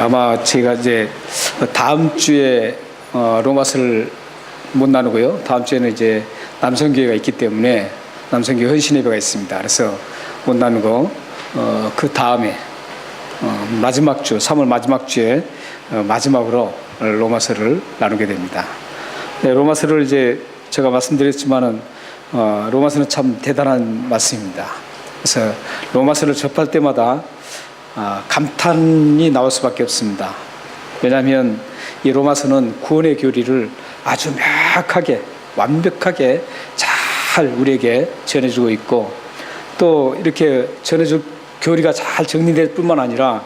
아마 제가 이제 다음 주에 로마서를 못 나누고요. 다음 주에는 이제 남성교회가 있기 때문에 남성교회 헌신예배가 있습니다. 그래서 못 나누고 그 다음에 마지막 주 3월 마지막 주에 마지막으로 로마서를 나누게 됩니다. 네, 로마서를 이제 제가 말씀드렸지만은 로마서는 참 대단한 말씀입니다. 그래서 로마서를 접할 때마다 감탄이 나올 수밖에 없습니다. 왜냐하면 이 로마서는 구원의 교리를 아주 명확하게 완벽하게 잘 우리에게 전해주고 있고, 또 이렇게 전해줄 교리가 잘 정리될 뿐만 아니라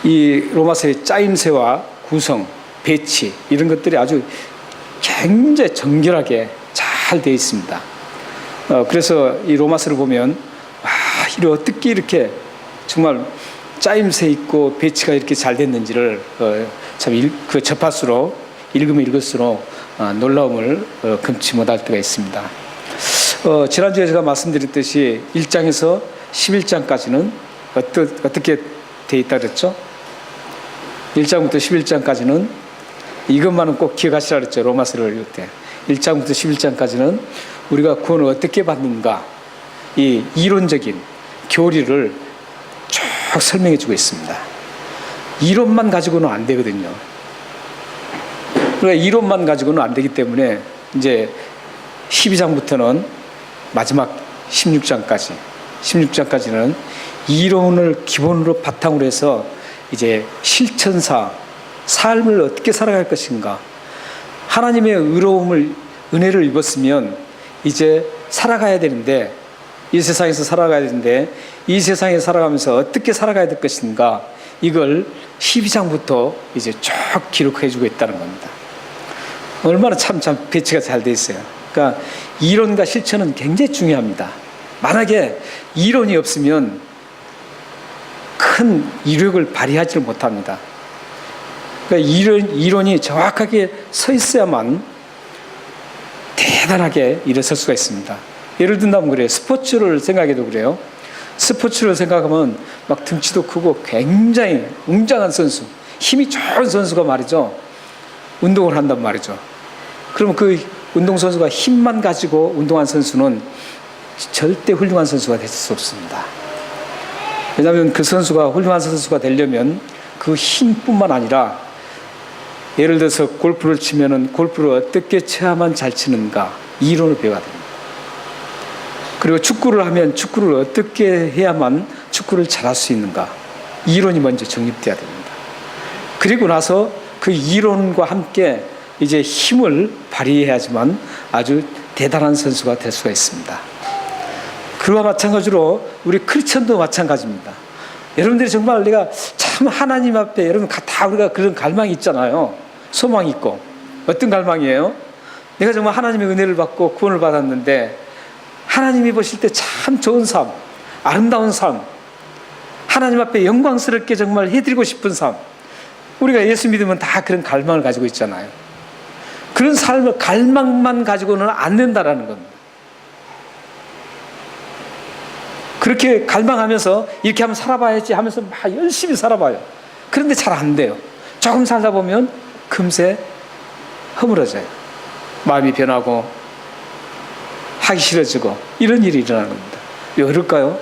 이 로마서의 짜임새와 구성, 배치 이런 것들이 아주 굉장히 정결하게 잘 되어 있습니다. 그래서 이 로마서를 보면 어떻게 이렇게 정말 짜임새 있고 배치가 이렇게 잘 됐는지를 참 접할수록 읽으면 읽을수록 놀라움을 금치 못할 때가 있습니다. 지난주에 제가 말씀드렸듯이 1장에서 11장까지는 어떻게 돼 있다 그랬죠? 1장부터 11장까지는 이것만은 꼭 기억하시라 그랬죠. 로마서를 읽을 때 1장부터 11장까지는 우리가 구원을 어떻게 받는가, 이 이론적인 교리를 쭉 설명해 주고 있습니다. 이론만 가지고는 안 되거든요. 그러니까 이론만 가지고는 안 되기 때문에 이제 12장부터는 마지막 16장까지는 이론을 기본으로 바탕으로 해서 이제 실천사, 삶을 어떻게 살아갈 것인가, 하나님의 은혜를 입었으면 이제 살아가야 되는데, 이 세상에서 살아가야 되는데 이 세상에 살아가면서 어떻게 살아가야 될 것인가, 이걸 12장부터 이제 쭉 기록해 주고 있다는 겁니다. 얼마나 참 배치가 잘 돼 있어요. 그러니까 이론과 실천은 굉장히 중요합니다. 만약에 이론이 없으면 큰 이력을 발휘하지를 못합니다. 그러니까 이론이 정확하게 서 있어야만 대단하게 일어설 수가 있습니다. 예를 든다면 그래요. 스포츠를 생각해도 그래요. 스포츠를 생각하면 막 등치도 크고 굉장히 웅장한 선수, 힘이 좋은 선수가 말이죠, 운동을 한단 말이죠. 그러면 그 운동선수가 힘만 가지고 운동한 선수는 절대 훌륭한 선수가 될 수 없습니다. 왜냐하면 그 선수가 훌륭한 선수가 되려면 그 힘뿐만 아니라, 예를 들어서 골프를 치면은 골프를 어떻게 쳐야만 잘 치는가, 이론을 배워야 됩니다. 그리고 축구를 하면 축구를 어떻게 해야만 축구를 잘할 수 있는가, 이론이 먼저 정립돼야 됩니다. 그리고 나서 그 이론과 함께 이제 힘을 발휘해야지만 아주 대단한 선수가 될 수가 있습니다. 그와 마찬가지로 우리 크리스천도 마찬가지입니다. 여러분들이 정말 내가 참 하나님 앞에, 여러분 다 우리가 그런 갈망이 있잖아요. 소망이 있고. 어떤 갈망이에요? 내가 정말 하나님의 은혜를 받고 구원을 받았는데 하나님이 보실 때 참 좋은 삶, 아름다운 삶, 하나님 앞에 영광스럽게 정말 해드리고 싶은 삶, 우리가 예수 믿으면 다 그런 갈망을 가지고 있잖아요. 그런 삶을 갈망만 가지고는 안 된다라는 겁니다. 그렇게 갈망하면서 이렇게 한번 살아봐야지 하면서 막 열심히 살아봐요. 그런데 잘 안 돼요. 조금 살다 보면 금세 허물어져요. 마음이 변하고 하기 싫어지고 이런 일이 일어나는 겁니다. 왜 그럴까요?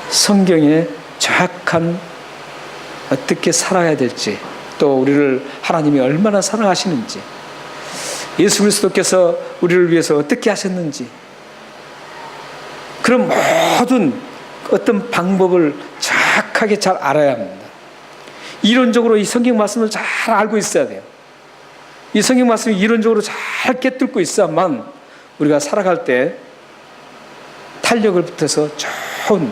성경에 정확한 어떻게 살아야 될지, 또 우리를 하나님이 얼마나 사랑하시는지, 예수 그리스도께서 우리를 위해서 어떻게 하셨는지, 그런 모든 어떤 방법을 정확하게 잘 알아야 합니다. 이론적으로 이 성경 말씀을 잘 알고 있어야 돼요. 이 성경 말씀을 이론적으로 잘 깨뚫고 있어야만 우리가 살아갈 때 탄력을 붙여서 좋은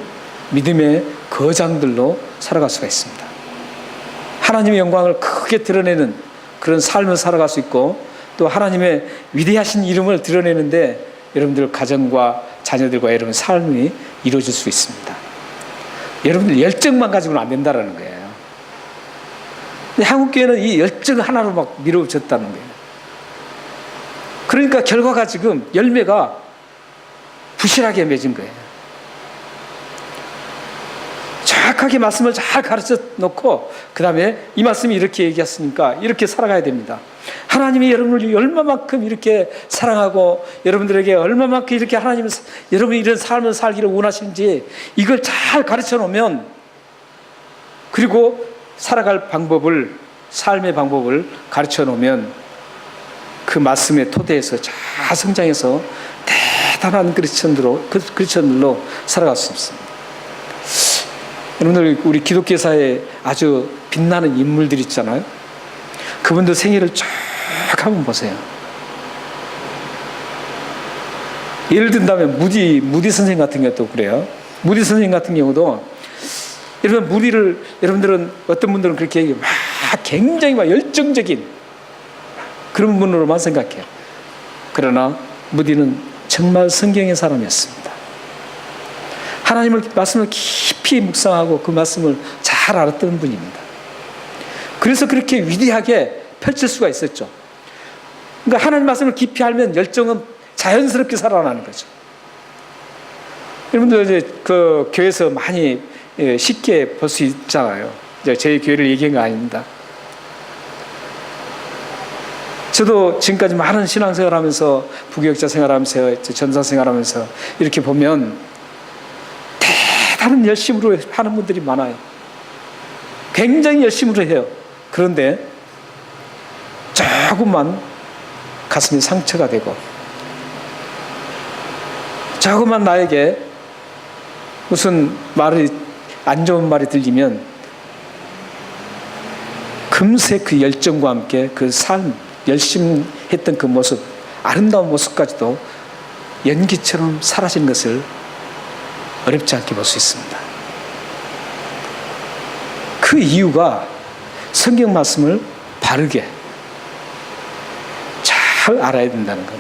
믿음의 거장들로 살아갈 수가 있습니다. 하나님의 영광을 크게 드러내는 그런 삶을 살아갈 수 있고, 또 하나님의 위대하신 이름을 드러내는데 여러분들 가정과 자녀들과 여러분 삶이 이루어질 수 있습니다. 여러분들 열정만 가지고는 안 된다는 거예요. 근데 한국교회는 이 열정 하나로 막 밀어붙였다는 거예요. 그러니까 결과가 지금 열매가 부실하게 맺은 거예요. 정확하게 말씀을 잘 가르쳐 놓고 그 다음에 이 말씀이 이렇게 얘기했으니까 이렇게 살아가야 됩니다. 하나님이 여러분을 얼마만큼 이렇게 사랑하고 여러분들에게 얼마만큼 이렇게 하나님은 여러분이 이런 삶을 살기를 원하시는지 이걸 잘 가르쳐 놓으면, 그리고 살아갈 방법을, 삶의 방법을 가르쳐 놓으면 그 말씀의 토대에서 잘 성장해서 대단한 크리스천들로 살아갈 수 있습니다. 여러분들, 우리 기독교사에 아주 빛나는 인물들 있잖아요. 그분들 생애를 쭉 한번 보세요. 예를 든다면 무디 선생님 같은 경우도 그래요. 무디 선생님 같은 경우도 여러분들은 어떤 분들은 그렇게 막 굉장히 막 열정적인 그런 분으로만 생각해요. 그러나 무디는 정말 성경의 사람이었습니다. 하나님의 말씀을 깊이 묵상하고 그 말씀을 잘 알았던 분입니다. 그래서 그렇게 위대하게 펼칠 수가 있었죠. 그러니까 하나님 말씀을 깊이 알면 열정은 자연스럽게 살아나는 거죠. 여러분들 이제 그 교회에서 많이 쉽게 볼 수 있잖아요. 이제 제 교회를 얘기한 거 아닙니다. 저도 지금까지 많은 신앙생활하면서 부교육자 생활하면서 전사 생활하면서 이렇게 보면 대단한 열심으로 하는 분들이 많아요. 굉장히 열심으로 해요. 그런데 조금만 가슴이 상처가 되고 조금만 나에게 무슨 말이 안 좋은 말이 들리면 금세 그 열정과 함께 그 삶, 열심히 했던 그 모습, 아름다운 모습까지도 연기처럼 사라진 것을 어렵지 않게 볼 수 있습니다. 그 이유가 성경 말씀을 바르게 잘 알아야 된다는 것.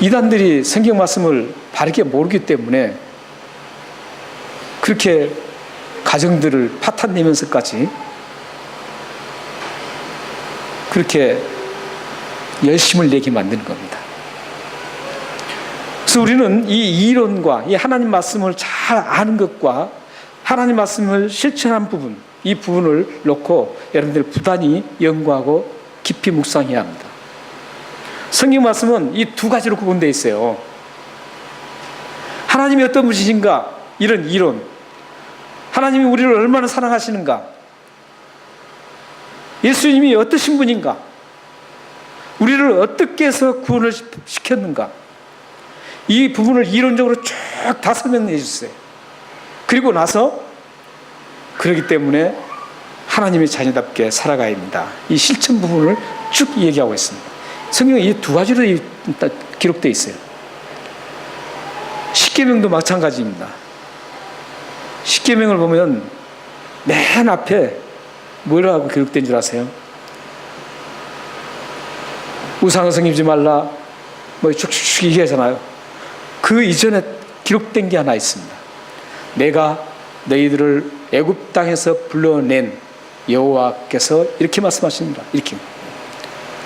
이단들이 성경 말씀을 바르게 모르기 때문에 그렇게 가정들을 파탄내면서까지 그렇게 열심을 내게 만드는 겁니다. 그래서 우리는 이 이론과 이 하나님 말씀을 잘 아는 것과 하나님 말씀을 실천한 부분, 이 부분을 놓고 여러분들 부단히 연구하고 깊이 묵상해야 합니다. 성경 말씀은 이 두 가지로 구분되어 있어요. 하나님이 어떤 분이신가, 이런 이론, 하나님이 우리를 얼마나 사랑하시는가, 예수님이 어떠신 분인가, 우리를 어떻게 해서 구원을 시켰는가, 이 부분을 이론적으로 쭉 다 설명해 주세요. 그리고 나서 그렇기 때문에 하나님의 자녀답게 살아가야 합니다. 이 실천 부분을 쭉 얘기하고 있습니다. 성경에 이 두 가지로 기록되어 있어요. 십계명도 마찬가지입니다. 십계명을 보면 맨 앞에 뭐라고 기록된 줄 아세요? 우상을 섬기지 말라, 뭐 쭉쭉 얘기하잖아요. 그 이전에 기록된 게 하나 있습니다. 내가 너희들을 애굽 땅에서 불러낸 여호와께서 이렇게 말씀하십니다. 이렇게.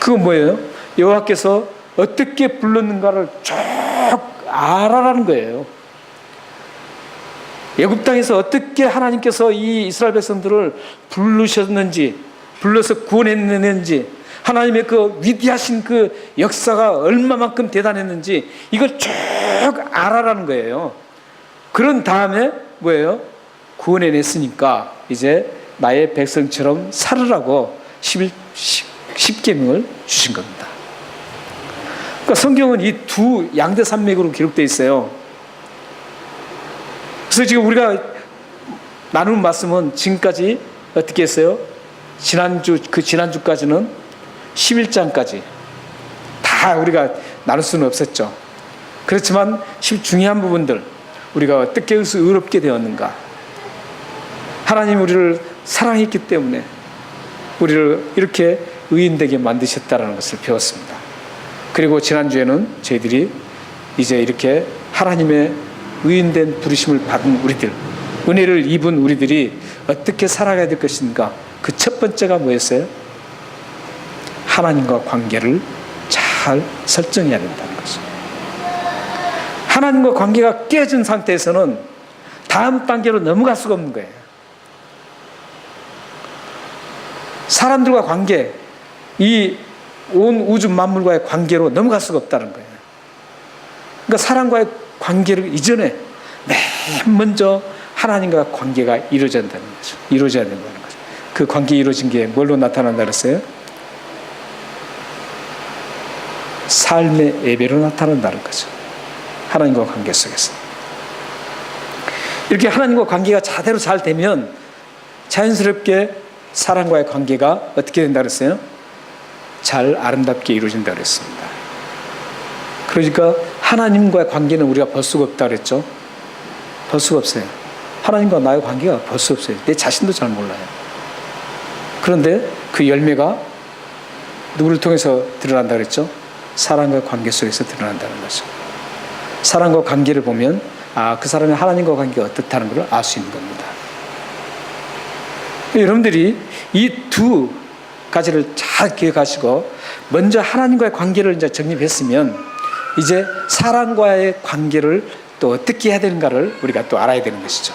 그건 뭐예요? 여호와께서 어떻게 불렀는가를 쭉 알아라는 거예요. 애굽 땅에서 어떻게 하나님께서 이 이스라엘 백성들을 부르셨는지, 불러서 구원했는지, 하나님의 그 위대하신 그 역사가 얼마만큼 대단했는지 이걸 쭉 알아라는 거예요. 그런 다음에 뭐예요? 구원해냈으니까 이제 나의 백성처럼 살으라고 10계명을 주신 겁니다. 그러니까 성경은 이 두 양대산맥으로 기록되어 있어요. 그래서 지금 우리가 나눈 말씀은 지금까지 어떻게 했어요? 지난주까지는 11장까지 다 우리가 나눌 수는 없었죠. 그렇지만 중요한 부분들, 우리가 어떻게 의롭게 되었는가, 하나님 우리를 사랑했기 때문에 우리를 이렇게 의인되게 만드셨다는 것을 배웠습니다. 그리고 지난주에는 저희들이 이제 이렇게 하나님의 의인된 부르심을 받은 우리들, 은혜를 입은 우리들이 어떻게 살아가야 될 것인가, 그 첫 번째가 뭐였어요? 하나님과 관계를 잘 설정해야 된다는 거죠. 하나님과 관계가 깨진 상태에서는 다음 단계로 넘어갈 수가 없는 거예요. 사람들과 관계, 이 온 우주 만물과의 관계로 넘어갈 수가 없다는 거예요. 그러니까 사람과의 관계를 이전에 맨 먼저 하나님과 관계가 이루어져야 된다는 거죠. 이루어져야 된다는 거죠. 그 관계 이루어진 게 뭘로 나타난다 그랬어요? 삶의 예배로 나타난다는 거죠. 하나님과 관계 속에서. 이렇게 하나님과 관계가 제대로 잘 되면 자연스럽게 사람과의 관계가 어떻게 된다 그랬어요? 잘 아름답게 이루어진다 그랬습니다. 그러니까 하나님과의 관계는 우리가 볼 수가 없다 그랬죠. 볼 수가 없어요. 하나님과 나의 관계가 볼 수 없어요. 내 자신도 잘 몰라요. 그런데 그 열매가 누구를 통해서 드러난다 그랬죠? 사람과 관계 속에서 드러난다는 거죠. 사람과 관계를 보면 그 사람이 하나님과 관계가 어떻다는 걸 알 수 있는 겁니다. 여러분들이 이 두 가지를 잘 기억하시고 먼저 하나님과의 관계를 이제 정립했으면 이제 사람과의 관계를 또 어떻게 해야 되는가를 우리가 또 알아야 되는 것이죠.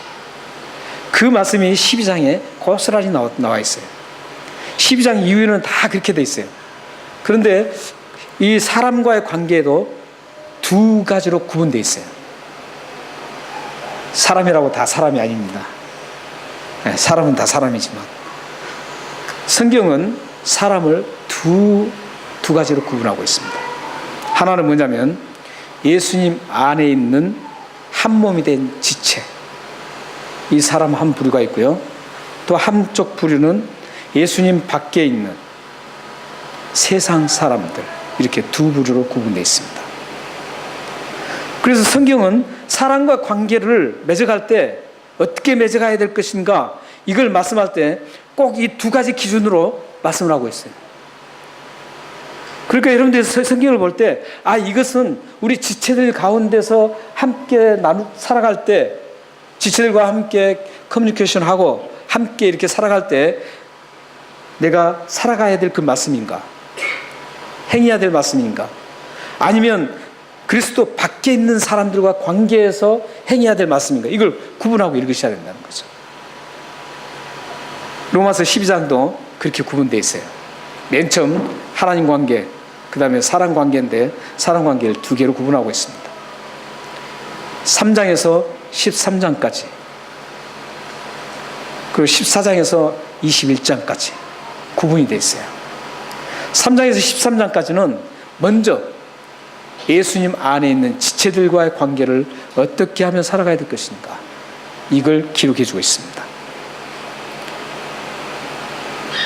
그 말씀이 12장에 고스란히 나와 있어요. 12장 이후에는 다 그렇게 돼 있어요. 그런데 이 사람과의 관계도 두 가지로 구분되어 있어요. 사람이라고 다 사람이 아닙니다. 사람은 다 사람이지만 성경은 사람을 두 가지로 구분하고 있습니다. 하나는 뭐냐면 예수님 안에 있는 한 몸이 된 지체, 이 사람 한 부류가 있고요. 또 한쪽 부류는 예수님 밖에 있는 세상 사람들, 이렇게 두 부류로 구분되어 있습니다. 그래서 성경은 사람과 관계를 맺어갈 때 어떻게 맺어가야 될 것인가, 이걸 말씀할 때 꼭 이 두 가지 기준으로 말씀을 하고 있어요. 그러니까 여러분들이 성경을 볼 때 이것은 우리 지체들 가운데서 함께 살아갈 때, 지체들과 함께 커뮤니케이션하고 함께 이렇게 살아갈 때 내가 살아가야 될 그 말씀인가, 행해야 될 말씀인가, 아니면 그리스도 밖에 있는 사람들과 관계에서 행해야 될 말씀인가, 이걸 구분하고 읽으셔야 된다는 거죠. 로마서 12장도 그렇게 구분되어 있어요. 맨 처음 하나님 관계, 그 다음에 사람 관계인데 사람 관계를 두 개로 구분하고 있습니다. 3장에서 13장까지, 그리고 14장에서 21장까지 구분이 되어 있어요. 3장에서 13장까지는 먼저 예수님 안에 있는 지체들과의 관계를 어떻게 하면 살아가야 될 것인가, 이걸 기록해 주고 있습니다.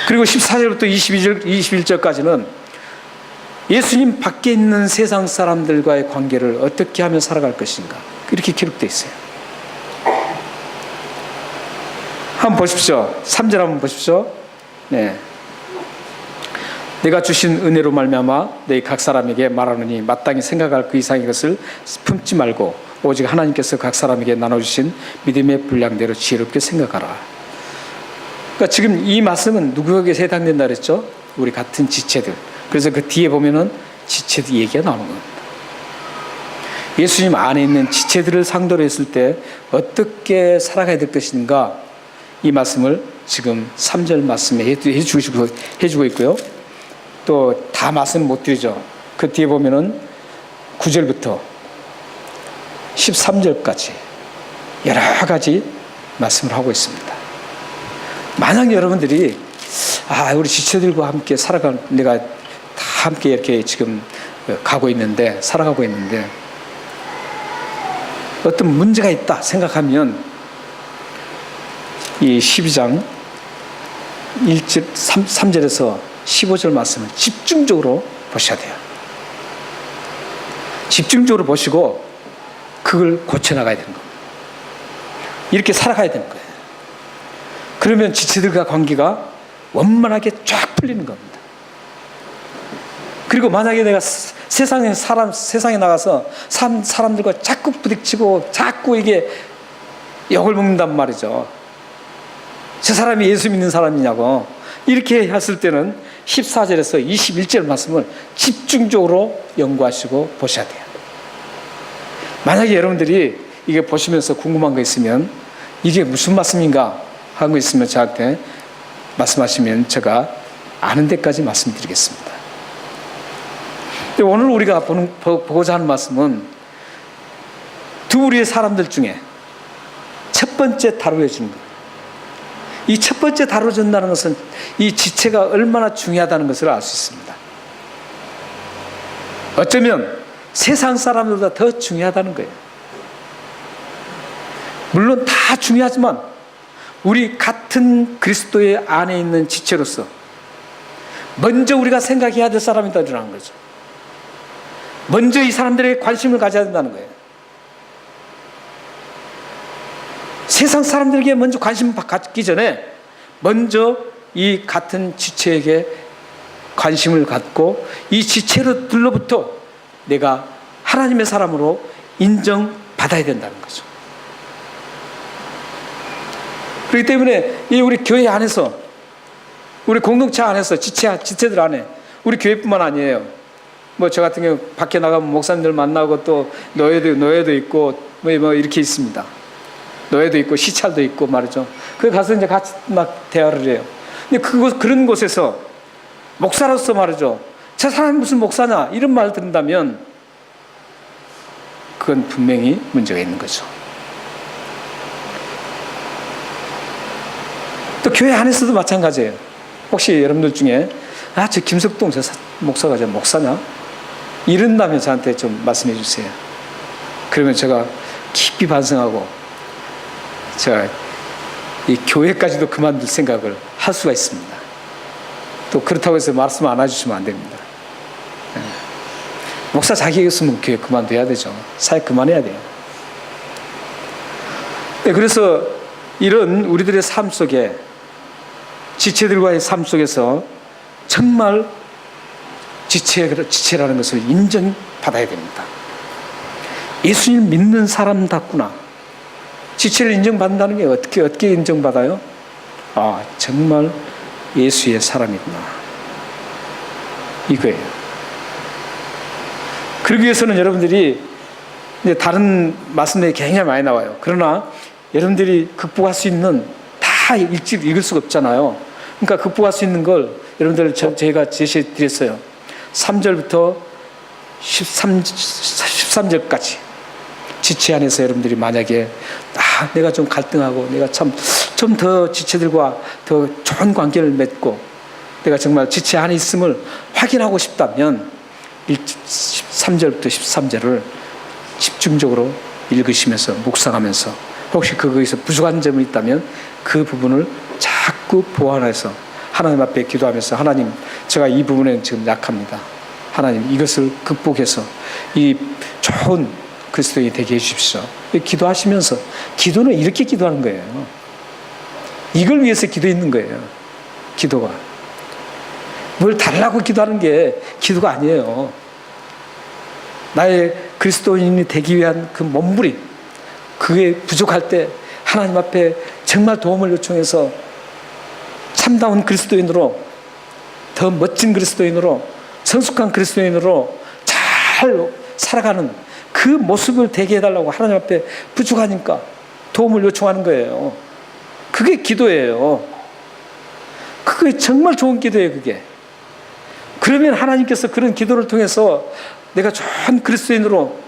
그리고 14절부터 21절까지는 예수님 밖에 있는 세상 사람들과의 관계를 어떻게 하면 살아갈 것인가, 이렇게 기록되어 있어요. 한번 보십시오. 3절 한번 보십시오. 네. 내가 주신 은혜로 말미암아 너희 각 사람에게 말하노니 마땅히 생각할 그 이상의 것을 품지 말고 오직 하나님께서 각 사람에게 나눠주신 믿음의 분량대로 지혜롭게 생각하라. 그러니까 지금 이 말씀은 누구에게 해당된다 그랬죠? 우리 같은 지체들. 그래서 그 뒤에 보면은 지체들 얘기가 나오는 겁니다. 예수님 안에 있는 지체들을 상대로 했을 때 어떻게 살아가야 될 것인가, 이 말씀을 지금 3절 말씀에 해주고 있고요. 또 다 말씀 못 드리죠. 그 뒤에 보면은 9절부터 13절까지 여러 가지 말씀을 하고 있습니다. 만약 여러분들이 우리 지체들과 함께 내가 다 함께 이렇게 지금 살아가고 있는데 어떤 문제가 있다 생각하면 이 12장 3절에서 15절 말씀을 집중적으로 보셔야 돼요. 집중적으로 보시고 그걸 고쳐나가야 되는 겁니다. 이렇게 살아가야 되는 거예요. 그러면 지체들과 관계가 원만하게 쫙 풀리는 겁니다. 그리고 만약에 내가 세상에 나가서 사람들과 자꾸 부딪히고 자꾸 이게 욕을 먹는단 말이죠. 저 사람이 예수 믿는 사람이냐고, 이렇게 했을 때는 14절에서 21절 말씀을 집중적으로 연구하시고 보셔야 돼요. 만약에 여러분들이 이게 보시면서 궁금한 거 있으면 이게 무슨 말씀인가 하는 거 있으면 저한테 말씀하시면 제가 아는 데까지 말씀드리겠습니다. 오늘 우리가 보고자 하는 말씀은 두 부류의 사람들 중에 첫 번째 다루어 주는 것. 이 첫 번째 다루어 준다는 것은 이 지체가 얼마나 중요하다는 것을 알 수 있습니다. 어쩌면 세상 사람들보다 더 중요하다는 거예요. 물론 다 중요하지만 우리 같은 그리스도의 안에 있는 지체로서 먼저 우리가 생각해야 될 사람이다라는 거죠. 먼저 이 사람들에게 관심을 가져야 된다는 거예요. 세상 사람들에게 먼저 관심을 갖기 전에 먼저 이 같은 지체에게 관심을 갖고 이 지체들로부터 내가 하나님의 사람으로 인정받아야 된다는 거죠. 그렇기 때문에 이 우리 교회 안에서, 우리 공동체 안에서, 지체들 안에, 우리 교회뿐만 아니에요. 뭐 저 같은 경우 밖에 나가면 목사님들 만나고 또 노예도 있고 뭐 이렇게 있습니다. 노예도 있고 시찰도 있고 말이죠. 그 가서 이제 같이 막 대화를 해요. 근데 그런 곳에서 목사로서 말이죠. 저 사람이 무슨 목사냐 이런 말을 듣는다면 그건 분명히 문제가 있는 거죠. 또 교회 안에서도 마찬가지예요. 혹시 여러분들 중에 저 김석동 저 목사가 저 목사냐 이런다면 저한테 좀 말씀해 주세요. 그러면 제가 깊이 반성하고 제가 이 교회까지도 그만둘 생각을 할 수가 있습니다. 또 그렇다고 해서 말씀 안 해주시면 안 됩니다. 목사 자격이었으면 교회 그만둬야 되죠. 사역 그만해야 돼요. 그래서 이런 우리들의 삶 속에 지체들과의 삶 속에서 정말 지체라는 것을 인정받아야 됩니다. 예수님 믿는 사람답구나. 지체를 인정받는다는 게 어떻게 인정받아요? 정말 예수의 사람이구나. 이거예요. 그러기 위해서는 여러분들이 다른 말씀들이 굉장히 많이 나와요. 그러나 여러분들이 극복할 수 있는 다 읽을 수가 없잖아요. 그러니까 극복할 수 있는 걸 여러분들 저희가 제시해 드렸어요. 3절부터 13절까지 지체 안에서 여러분들이 만약에 내가 좀 갈등하고 내가 좀 더 지체들과 더 좋은 관계를 맺고 내가 정말 지체 안에 있음을 확인하고 싶다면 3절부터 13절을 집중적으로 읽으시면서 묵상하면서 혹시 거기서 부족한 점이 있다면 그 부분을 자꾸 보완해서 하나님 앞에 기도하면서 하나님 제가 이 부분에 지금 약합니다. 하나님 이것을 극복해서 이 좋은 그리스도인이 되게 해주십시오. 기도하시면서 기도는 이렇게 기도하는 거예요. 이걸 위해서 기도했는 거예요. 기도가 뭘 달라고 기도하는 게 기도가 아니에요. 나의 그리스도인이 되기 위한 그 몸부림 그게 부족할 때 하나님 앞에 정말 도움을 요청해서 참다운 그리스도인으로 더 멋진 그리스도인으로 성숙한 그리스도인으로 잘 살아가는 그 모습을 되게 해달라고 하나님 앞에 부족하니까 도움을 요청하는 거예요. 그게 기도예요. 그게 정말 좋은 기도예요. 그게. 그러면 하나님께서 그런 기도를 통해서 내가 좋은 그리스도인으로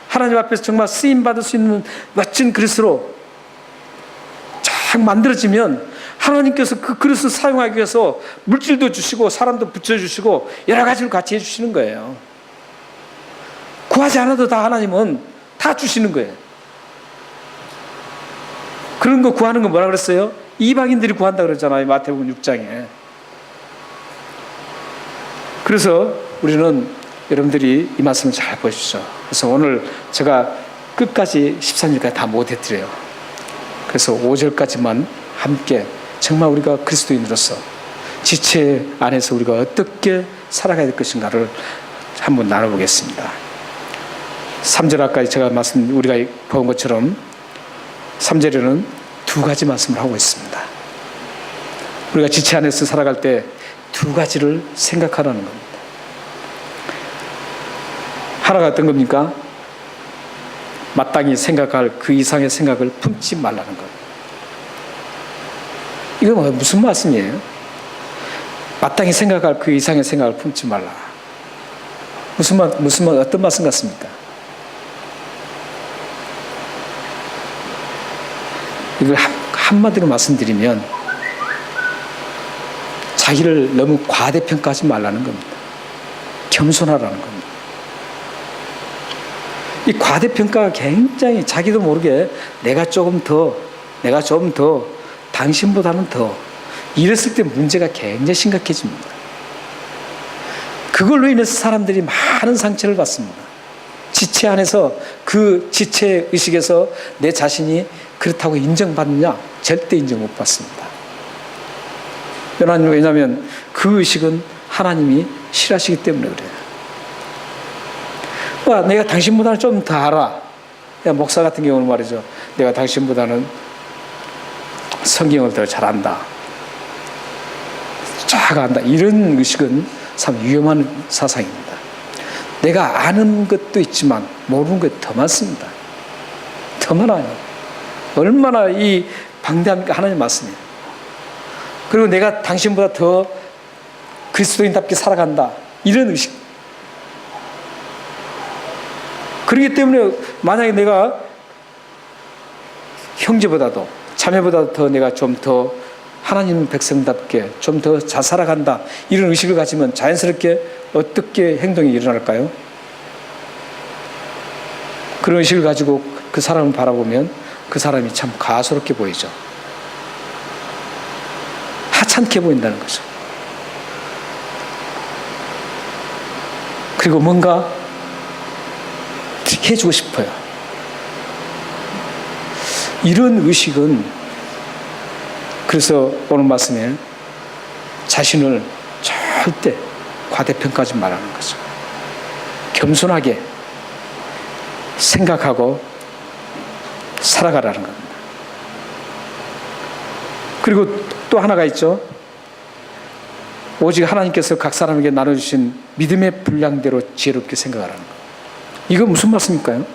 하나님 앞에서 정말 쓰임받을 수 있는 멋진 그리스도로 쫙 만들어지면 하나님께서 그 그릇을 사용하기 위해서 물질도 주시고 사람도 붙여주시고 여러 가지를 같이 해주시는 거예요. 구하지 않아도 다 하나님은 다 주시는 거예요. 그런 거 구하는 거 뭐라 그랬어요? 이방인들이 구한다 그랬잖아요. 마태복음 6장에. 그래서 우리는 여러분들이 이 말씀을 잘 보십시오. 그래서 오늘 제가 끝까지 13절까지 다 못 해드려요. 그래서 5절까지만 함께 정말 우리가 그리스도인으로서 지체 안에서 우리가 어떻게 살아가야 될 것인가를 한번 나눠보겠습니다. 3절 아까 제가 우리가 본 것처럼 3절에는 두 가지 말씀을 하고 있습니다. 우리가 지체 안에서 살아갈 때 두 가지를 생각하라는 겁니다. 하나가 어떤 겁니까? 마땅히 생각할 그 이상의 생각을 품지 말라는 것. 이건 무슨 말씀이에요? 마땅히 생각할 그 이상의 생각을 품지 말라. 어떤 말씀 같습니까? 이걸 한마디로 말씀드리면 자기를 너무 과대평가하지 말라는 겁니다. 겸손하라는 겁니다. 이 과대평가가 굉장히 자기도 모르게 내가 좀 더, 당신보다는 더 이랬을 때 문제가 굉장히 심각해집니다. 그걸로 인해서 사람들이 많은 상처를 받습니다. 지체 안에서 그 지체 의식에서 내 자신이 그렇다고 인정받느냐? 절대 인정 못 받습니다. 왜냐하면 그 의식은 하나님이 싫어하시기 때문에 그래요. 내가 당신보다는 좀 더 알아. 목사 같은 경우는 말이죠. 내가 당신보다는 성경을 더 잘한다. 쫙 안다. 이런 의식은 참 위험한 사상입니다. 내가 아는 것도 있지만 모르는 것 더 많습니다. 더 많아요. 얼마나 이 방대합니까? 하나님 말씀이. 그리고 내가 당신보다 더 그리스도인답게 살아간다. 이런 의식. 그렇기 때문에 만약에 내가 형제보다도 자매보다 더 내가 좀 더 하나님 백성답게 좀 더 잘 살아간다. 이런 의식을 가지면 자연스럽게 어떻게 행동이 일어날까요? 그런 의식을 가지고 그 사람을 바라보면 그 사람이 참 가소롭게 보이죠. 하찮게 보인다는 거죠. 그리고 뭔가 해주고 싶어요. 이런 의식은 그래서 오늘 말씀에 자신을 절대 과대평가하지 말라는 거죠. 겸손하게 생각하고 살아가라는 겁니다. 그리고 또 하나가 있죠. 오직 하나님께서 각 사람에게 나눠주신 믿음의 분량대로 지혜롭게 생각하라는 것. 이거 무슨 말씀일까요?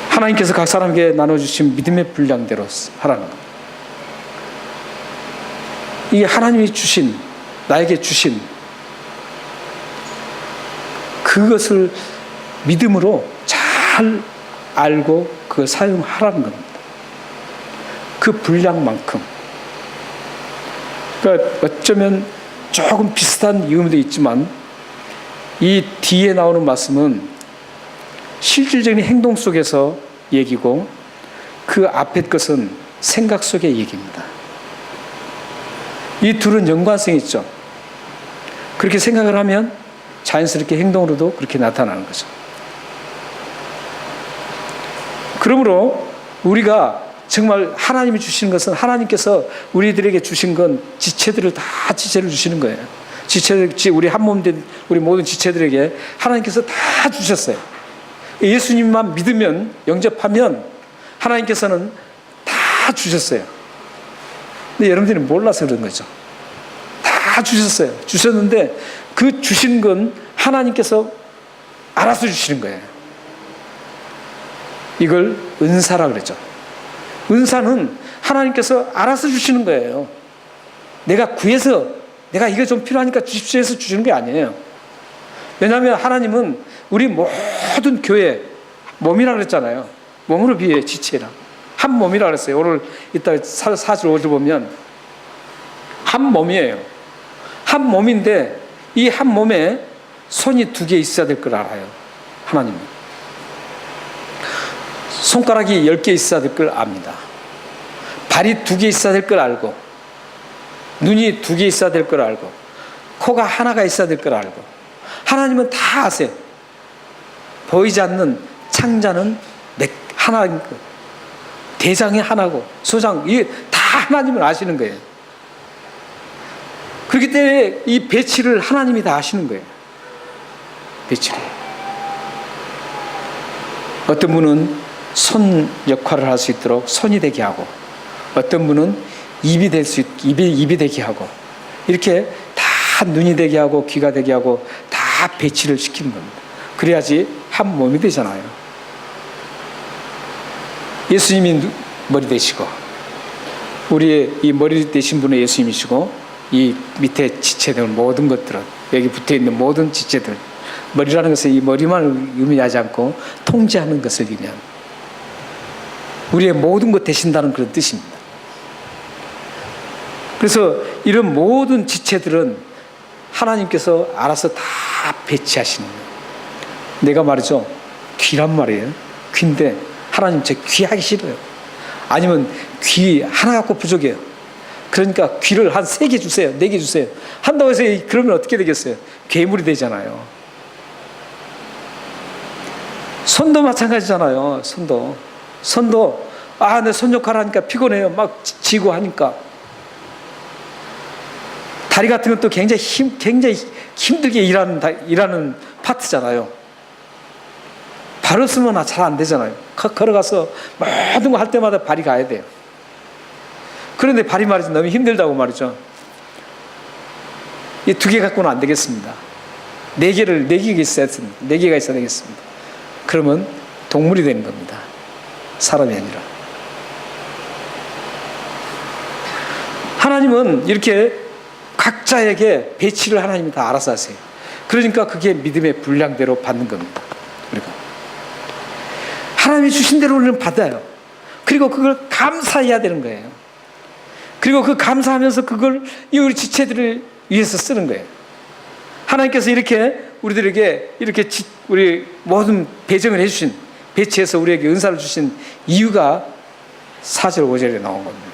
하나님께서 각 사람에게 나눠주신 믿음의 분량대로 하라는 것. 이게 하나님이 주신, 나에게 주신 그것을 믿음으로 잘 알고 그걸 사용하라는 겁니다. 그 분량만큼. 그러니까 어쩌면 조금 비슷한 의미도 있지만 이 뒤에 나오는 말씀은 실질적인 행동 속에서 얘기고 그 앞에 것은 생각 속의 얘기입니다. 이 둘은 연관성이 있죠. 그렇게 생각을 하면 자연스럽게 행동으로도 그렇게 나타나는 거죠. 그러므로 우리가 정말 하나님이 주시는 것은 하나님께서 우리들에게 주신 건 지체들을 다 지체를 주시는 거예요. 우리 한 몸 된 우리 모든 지체들에게 하나님께서 다 주셨어요. 예수님만 믿으면, 영접하면 하나님께서는 다 주셨어요. 근데 여러분들이 몰라서 그런 거죠. 다 주셨어요. 주셨는데 그 주신 건 하나님께서 알아서 주시는 거예요. 이걸 은사라 그러죠. 은사는 하나님께서 알아서 주시는 거예요. 내가 구해서 내가 이거 좀 필요하니까 주십시오 해서 주시는 게 아니에요. 왜냐하면 하나님은 우리 모든 교회 몸이라 그랬잖아요. 몸으로 비해 지체라. 한 몸이라 그랬어요. 오늘 이따 45절 보면 한 몸이에요. 한 몸인데 이 한 몸에 손이 2개 있어야 될 걸 알아요. 하나님은. 손가락이 10개 있어야 될 걸 압니다. 발이 2개 있어야 될 걸 알고, 눈이 2개 있어야 될 걸 알고, 코가 하나가 있어야 될 걸 알고, 하나님은 다 아세요. 보이지 않는 창자는 하나인 거, 대장이 하나고, 소장, 이게 다 하나님을 아시는 거예요. 그렇기 때문에 이 배치를 하나님이 다 아시는 거예요. 배치를. 어떤 분은 손 역할을 할 수 있도록 손이 되게 하고, 어떤 분은 입이 되게 하고, 이렇게 다 눈이 되게 하고 귀가 되게 하고 다 배치를 시키는 겁니다. 그래야지 한 몸이 되잖아요. 예수님이 머리 되시고, 우리의 이 머리 되신 분은 예수님이시고, 이 밑에 지체들 모든 것들은, 여기 붙어있는 모든 지체들, 머리라는 것은 이 머리만을 의미하지 않고 통제하는 것을 의미합니다. 우리의 모든 것 되신다는 그런 뜻입니다. 그래서 이런 모든 지체들은 하나님께서 알아서 다 배치하시는 거예요. 내가 말이죠, 귀란 말이에요. 귀인데 하나님 제 귀하기 싫어요. 아니면 귀 하나 갖고 부족해요. 그러니까 귀를 한 3개 주세요, 4개 주세요 한다고 해서 그러면 어떻게 되겠어요? 괴물이 되잖아요. 손도 마찬가지잖아요. 손도 내 손욕하라니까 피곤해요. 막 지고 하니까. 다리 같은 건 또 굉장히 힘들게 일하는 파트잖아요. 발을 쓰면 잘 안 되잖아요. 걸어가서 모든 거 할 때마다 발이 가야 돼요. 그런데 발이 말이죠, 너무 힘들다고 말이죠. 이 2개 갖고는 안 되겠습니다. 4개가 있어야 되겠습니다. 그러면 동물이 되는 겁니다. 사람이 아니라. 하나님은 이렇게 각자에게 배치를 하나님이 다 알아서 하세요. 그러니까 그게 믿음의 분량대로 받는 겁니다. 우리가 하나님이 주신 대로 우리는 받아요. 그리고 그걸 감사해야 되는 거예요. 그리고 그 감사하면서 그걸 우리 지체들을 위해서 쓰는 거예요. 하나님께서 이렇게 우리들에게 이렇게 우리 모든 배정을 해주신, 배치해서 우리에게 은사를 주신 이유가 4절 5절에 나온 겁니다.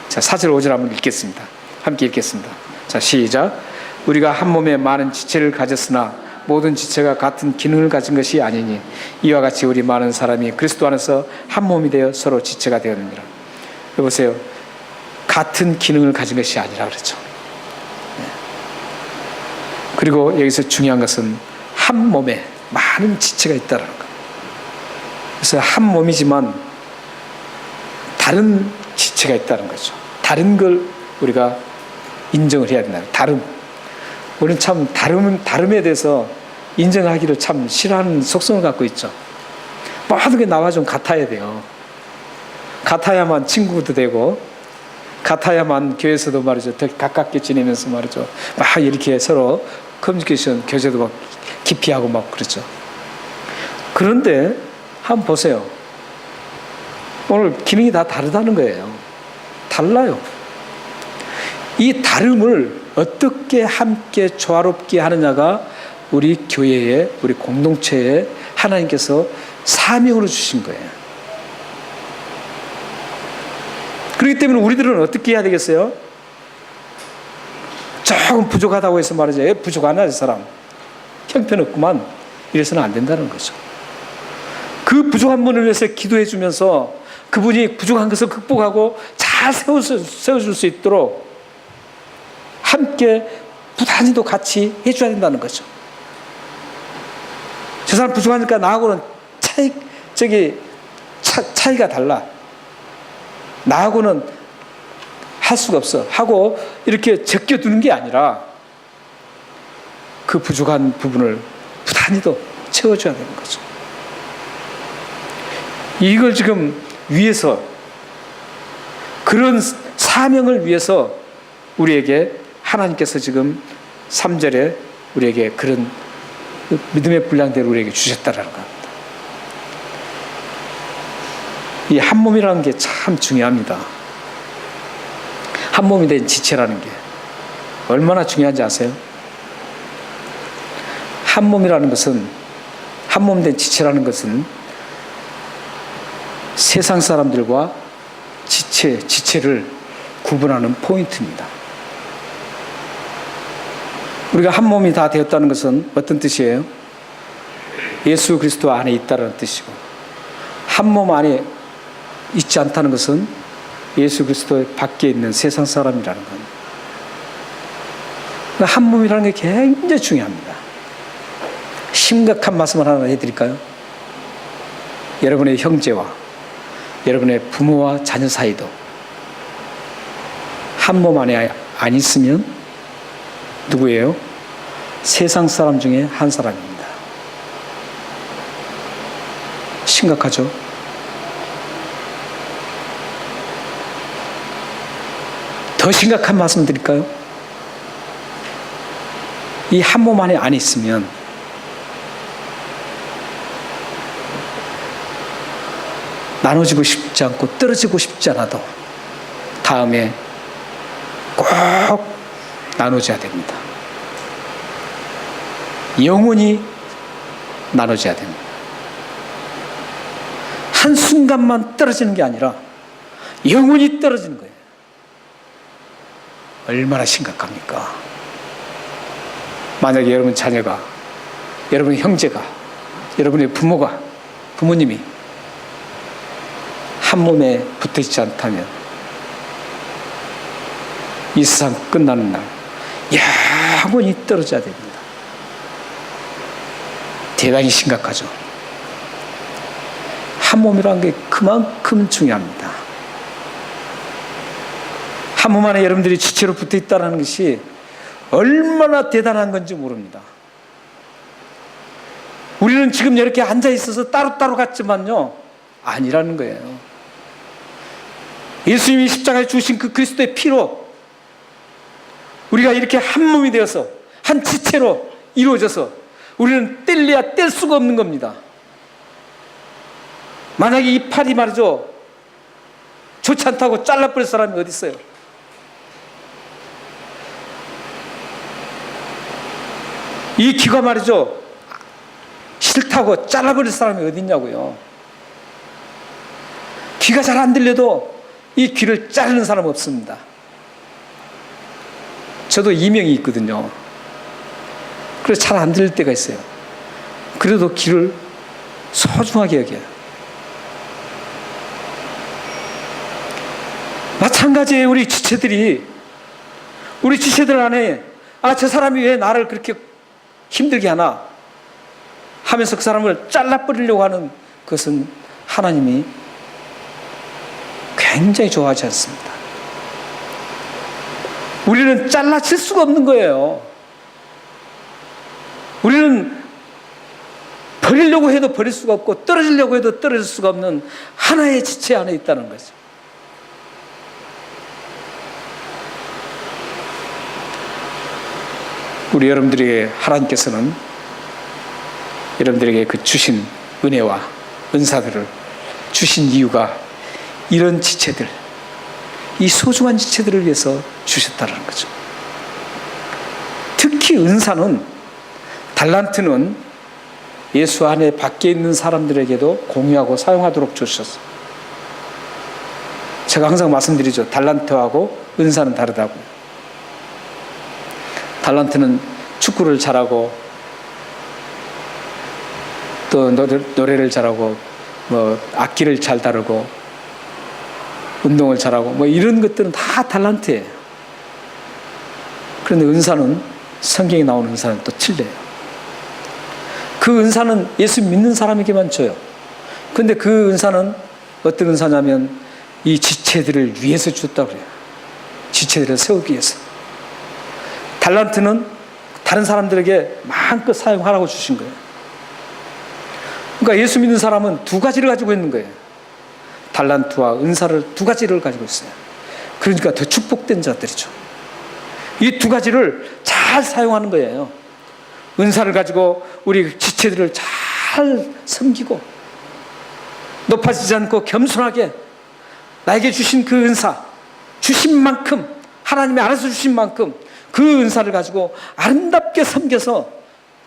자, 4절 5절 한번 읽겠습니다. 함께 읽겠습니다. 자, 시작. 우리가 한 몸에 많은 지체를 가졌으나 모든 지체가 같은 기능을 가진 것이 아니니 이와 같이 우리 많은 사람이 그리스도 안에서 한 몸이 되어 서로 지체가 되었느니라. 여보세요, 같은 기능을 가진 것이 아니라 그랬죠. 그리고 여기서 중요한 것은 한 몸에 많은 지체가 있다는 것. 그래서 한 몸이지만 다른 지체가 있다는 거죠. 다른 걸 우리가 인정을 해야 된다. 다름. 우리는 참 다름에 대해서 인정하기를 참 싫어하는 속성을 갖고 있죠. 모든 게 나와 좀 같아야 돼요. 같아야만 친구도 되고, 같아야만 교회에서도 말이죠, 더 가깝게 지내면서 말이죠, 막 이렇게 서로 커뮤니케이션 교제도 막 깊이 하고 막 그렇죠. 그런데 한번 보세요. 오늘 기능이 다 다르다는 거예요. 달라요. 이 다름을 어떻게 함께 조화롭게 하느냐가 우리 교회에, 우리 공동체에 하나님께서 사명으로 주신 거예요. 그렇기 때문에 우리들은 어떻게 해야 되겠어요? 조금 부족하다고 해서 말이죠, 부족하나 이 사람 형편없구만, 이래서는 안 된다는 거죠. 그 부족한 분을 위해서 기도해 주면서 그분이 부족한 것을 극복하고 잘 세워줄 수 있도록 함께 부단히도 같이 해줘야 된다는 거죠. 저 사람 부족하니까 나하고는 차이가 달라, 나하고는 할 수가 없어 하고 이렇게 제껴두는 게 아니라 그 부족한 부분을 부단히도 채워줘야 되는 거죠. 이걸 지금 위해서, 그런 사명을 위해서 우리에게 하나님께서 지금 3절에 우리에게 그런 믿음의 분량대로 우리에게 주셨다라는 겁니다. 이 한 몸이라는 게 참 중요합니다. 한 몸이 된 지체라는 게 얼마나 중요한지 아세요? 한 몸이라는 것은, 한 몸 된 지체라는 것은 세상 사람들과 지체를 구분하는 포인트입니다. 우리가 한 몸이 다 되었다는 것은 어떤 뜻이에요? 예수 그리스도 안에 있다는 뜻이고, 한 몸 안에 있지 않다는 것은 예수 그리스도 밖에 있는 세상 사람이라는 겁니다. 한 몸이라는 게 굉장히 중요합니다. 심각한 말씀을 하나 해드릴까요? 여러분의 형제와 여러분의 부모와 자녀 사이도 한 몸 안에 안 있으면 누구예요? 세상 사람 중에 한 사람입니다. 심각하죠. 더 심각한 말씀 드릴까요? 이 한 몸 안에 안 있으면 나눠지고 싶지 않고 떨어지고 싶지 않아도 다음에 꼭 나눠줘야 됩니다. 영원히 나눠줘야 됩니다. 한순간만 떨어지는 게 아니라 영원히 떨어지는 거예요. 얼마나 심각합니까? 만약에 여러분 자녀가, 여러분의 형제가, 여러분의 부모가, 부모님이 한 몸에 붙어 있지 않다면 이 세상 끝나는 날 영원히 떨어져야 됩니다. 대단히 심각하죠. 한 몸이라는 게 그만큼 중요합니다. 한 몸 안에 여러분들이 지체로 붙어 있다는 것이 얼마나 대단한 건지 모릅니다. 우리는 지금 이렇게 앉아 있어서 따로따로 같지만요, 아니라는 거예요. 예수님이 십자가에 주신 그 그리스도의 피로 우리가 이렇게 한 몸이 되어서 한 지체로 이루어져서 우리는 뗄래야 뗄 수가 없는 겁니다. 만약에 이 팔이 말이죠, 좋지 않다고 잘라버릴 사람이 어디 있어요? 이 귀가 말이죠, 싫다고 잘라버릴 사람이 어디 있냐고요. 귀가 잘 안 들려도 이 귀를 자르는 사람 없습니다. 저도 이명이 있거든요. 그래서 잘 안 들릴 때가 있어요. 그래도 귀를 소중하게 여겨요. 마찬가지예요. 우리 지체들 안에 저 사람이 왜 나를 그렇게 힘들게 하나 하면서 그 사람을 잘라버리려고 하는 것은 하나님이 굉장히 좋아하지 않습니다. 우리는 잘라칠 수가 없는 거예요. 우리는 버리려고 해도 버릴 수가 없고 떨어지려고 해도 떨어질 수가 없는 하나의 지체 안에 있다는 거죠. 우리 여러분들에게 하나님께서는 여러분들에게 그 주신 은혜와 은사들을 주신 이유가 이런 지체들, 이 소중한 지체들을 위해서 주셨다는 거죠. 특히 은사는, 달란트는 예수 안에 밖에 있는 사람들에게도 공유하고 사용하도록 주셨어요. 제가 항상 말씀드리죠. 달란트하고 은사는 다르다고. 달란트는 축구를 잘하고 또 노래를 잘하고 악기를 잘 다루고 운동을 잘하고 이런 것들은 다 달란트예요. 그런데 은사는, 성경에 나오는 은사는 또 틀려요. 그 은사는 예수 믿는 사람에게만 줘요. 그런데 그 은사는 어떤 은사냐면 이 지체들을 위해서 줬다고 그래요. 지체들을 세우기 위해서. 달란트는 다른 사람들에게 마음껏 사용하라고 주신 거예요. 그러니까 예수 믿는 사람은 두 가지를 가지고 있는 거예요. 달란트와 은사를 두 가지를 가지고 있어요. 그러니까 더 축복된 자들이죠. 이 두 가지를 잘 사용하는 거예요. 은사를 가지고 우리 지체들을 잘 섬기고 높아지지 않고 겸손하게 나에게 주신 그 은사, 주신 만큼, 하나님이 알아서 주신 만큼 그 은사를 가지고 아름답게 섬겨서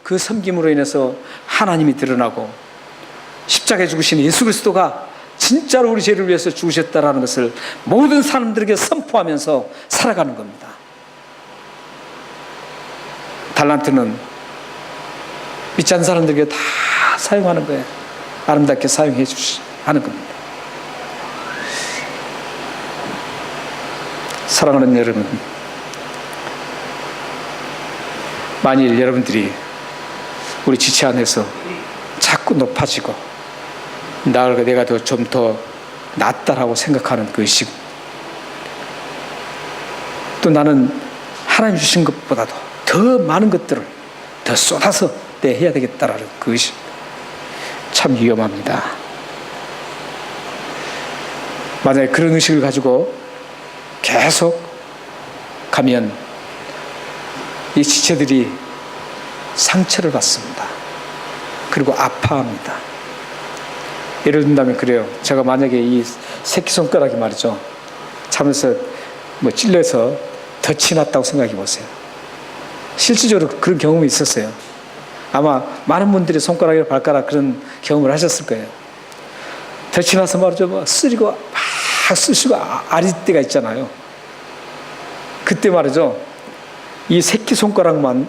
그 섬김으로 인해서 하나님이 드러나고 십자가에 죽으신 예수 그리스도가 진짜로 우리 죄를 위해서 죽으셨다라는 것을 모든 사람들에게 선포하면서 살아가는 겁니다. 달란트는 믿지 않는 사람들에게 다 사용하는 거예요. 아름답게 사용해 하는 겁니다. 사랑하는 여러분, 만일 여러분들이 우리 지체 안에서 자꾸 높아지고 내가 좀 더 낫다라고 생각하는 그 의식, 또 나는 하나님 주신 것보다도 더 많은 것들을 더 쏟아서 내 해야 되겠다라는 그 의식, 참 위험합니다. 만약에 그런 의식을 가지고 계속 가면 이 지체들이 상처를 받습니다. 그리고 아파합니다. 예를 든다면 그래요. 제가 만약에 이 새끼손가락이 말이죠, 참에서 찔려서 덫이 났다고 생각해 보세요. 실질적으로 그런 경험이 있었어요. 아마 많은 분들이 손가락이나 발가락 그런 경험을 하셨을 거예요. 덫이 나서 말이죠, 쓰리고 막 쑤시고 아릴 때가 있잖아요. 그때 말이죠, 이 새끼손가락만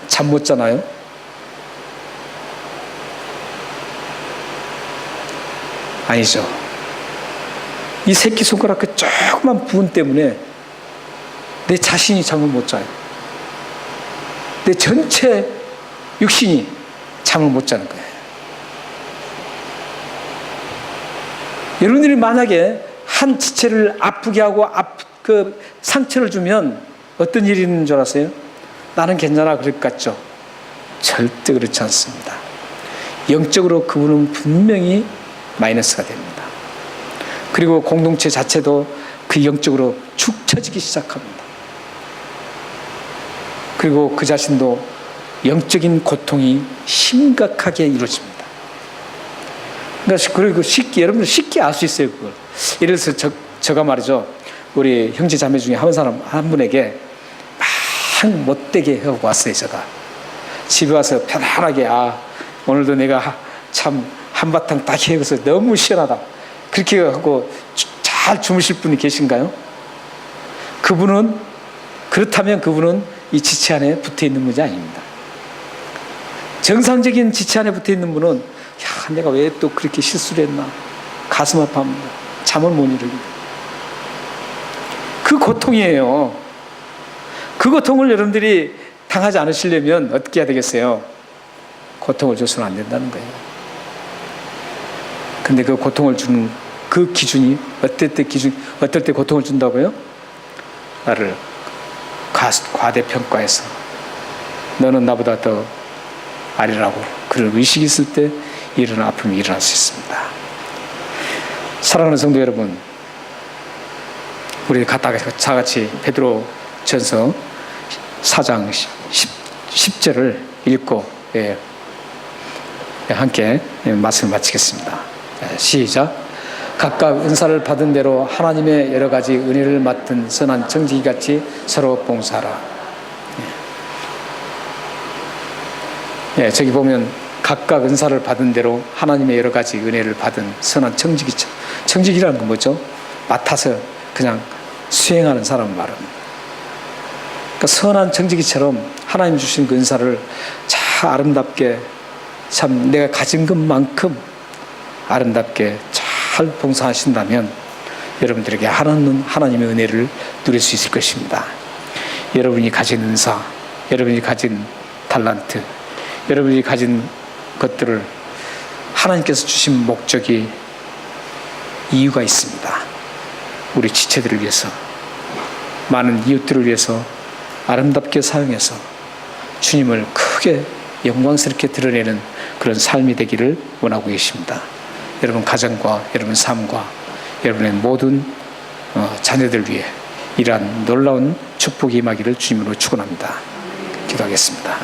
잠 못 자나요? 아니죠. 이 새끼손가락 그 조그만 부분 때문에 내 자신이 잠을 못 자요. 내 전체 육신이 잠을 못 자는 거예요. 여러분들이 만약에 한 지체를 아프게 하고 상처를 주면 어떤 일이 있는 줄 아세요? 나는 괜찮아 그럴 것 같죠? 절대 그렇지 않습니다. 영적으로 그분은 분명히 마이너스가 됩니다. 그리고 공동체 자체도 그 영적으로 축 처지기 시작합니다. 그리고 그 자신도 영적인 고통이 심각하게 이루어집니다. 그리고 여러분들 쉽게 알 수 있어요, 그걸. 예를 들어서 제가 말이죠, 우리 형제 자매 중에 한 분에게 막 못되게 하고 왔어요. 제가 집에 와서 편안하게, 오늘도 내가 참 한바탕 딱 해서 너무 시원하다, 그렇게 하고 잘 주무실 분이 계신가요? 그렇다면 그분은 이 지체 안에 붙어 있는 분이 아닙니다. 정상적인 지체 안에 붙어 있는 분은 내가 왜 또 그렇게 실수를 했나, 가슴 아파합니다. 잠을 못 이루고. 그 고통이에요. 그 고통을 여러분들이 당하지 않으시려면 어떻게 해야 되겠어요? 고통을 줘서는 안 된다는 거예요. 근데 그 고통을 주는 그 기준이 어떨 때 고통을 준다고요? 나를 과대평가해서 너는 나보다 더 아니라고 그런 의식이 있을 때 이런 아픔이 일어날 수 있습니다. 사랑하는 성도 여러분, 우리 다같이 베드로전서 4장 10절을 읽고 함께 말씀을 마치겠습니다. 시작. 각각 은사를 받은 대로 하나님의 여러 가지 은혜를 맡은 선한 청지기같이 서로 봉사하라. 저기 보면 각각 은사를 받은 대로 하나님의 여러 가지 은혜를 받은 선한 청지기처럼. 청지기라는 건 뭐죠? 맡아서 그냥 수행하는 사람 말입니다. 그러니까 선한 청지기처럼 하나님 주신 그 은사를 참 아름답게, 참 내가 가진 것만큼 아름답게 잘 봉사하신다면 여러분들에게 하나님의 은혜를 누릴 수 있을 것입니다. 여러분이 가진 은사, 여러분이 가진 달란트, 여러분이 가진 것들을 하나님께서 주신 목적이 이유가 있습니다. 우리 지체들을 위해서, 많은 이웃들을 위해서 아름답게 사용해서 주님을 크게 영광스럽게 드러내는 그런 삶이 되기를 원하고 계십니다. 여러분 가정과 여러분 삶과 여러분의 모든 자녀들 위해 이러한 놀라운 축복이 임하기를 주님으로 축원합니다. 기도하겠습니다.